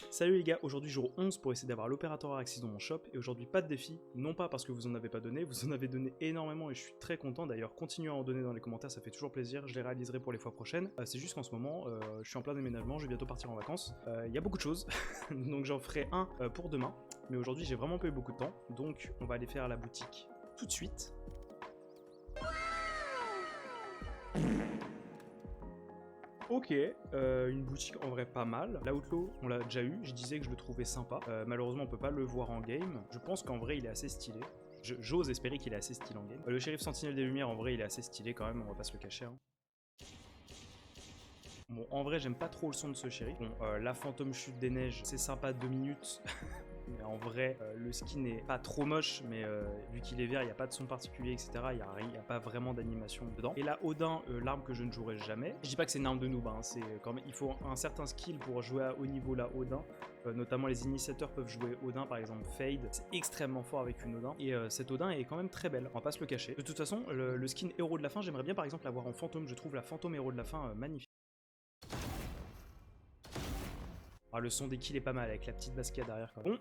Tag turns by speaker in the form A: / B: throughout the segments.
A: Salut les gars, aujourd'hui jour 11 pour essayer d'avoir l'opérateur Araxis dans mon shop, et aujourd'hui pas de défi, non pas parce que vous en avez pas donné, vous en avez donné énormément et je suis très content. D'ailleurs continuez à en donner dans les commentaires, ça fait toujours plaisir, je les réaliserai pour les fois prochaines. C'est juste qu'en ce moment, je suis en plein déménagement, je vais bientôt partir en vacances, il y a beaucoup de choses, donc j'en ferai un pour demain, mais aujourd'hui j'ai vraiment pas eu beaucoup de temps, donc on va aller faire la boutique tout de suite. Ok, une boutique en vrai pas mal. L'Outlaw, on l'a déjà eu, je disais que je le trouvais sympa. Malheureusement, on peut pas le voir en game. Je pense qu'en vrai, il est assez stylé. J'ose espérer qu'il est assez stylé en game. Le shérif Sentinelle des Lumières, en vrai, il est assez stylé quand même, on va pas se le cacher. Hein. Bon, en vrai, j'aime pas trop le son de ce shérif. Bon, la fantôme chute des neiges, c'est sympa 2 minutes. Mais en vrai, le skin est pas trop moche, mais vu qu'il est vert, il n'y a pas de son particulier, etc. Il n'y a pas vraiment d'animation dedans. Et là, Odin, l'arme que je ne jouerai jamais. Je dis pas que c'est une arme de noob, hein, c'est quand même, il faut un certain skill pour jouer à haut niveau là, Odin. Notamment les initiateurs peuvent jouer Odin, par exemple Fade. C'est extrêmement fort avec une Odin. Et cette Odin est quand même très belle, on va pas se le cacher. De toute façon, le skin héros de la fin, j'aimerais bien par exemple l'avoir en fantôme. Je trouve la fantôme héros de la fin magnifique. Ah, le son des kills est pas mal avec la petite basse qu'il y a derrière. Quoi. Bon,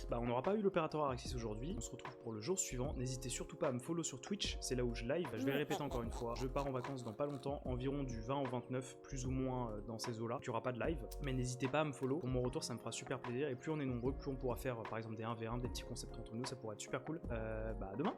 A: bah on n'aura pas eu l'opérateur Araxis aujourd'hui. On se retrouve pour le jour suivant. N'hésitez surtout pas à me follow sur Twitch, c'est là où je live. Je vais répéter encore une fois. Je pars en vacances dans pas longtemps, environ du 20 au 29, plus ou moins dans ces eaux-là. Il n'y aura pas de live, mais n'hésitez pas à me follow. Pour mon retour, ça me fera super plaisir. Et plus on est nombreux, plus on pourra faire par exemple des 1v1, des petits concepts entre nous. Ça pourrait être super cool. Bah à demain.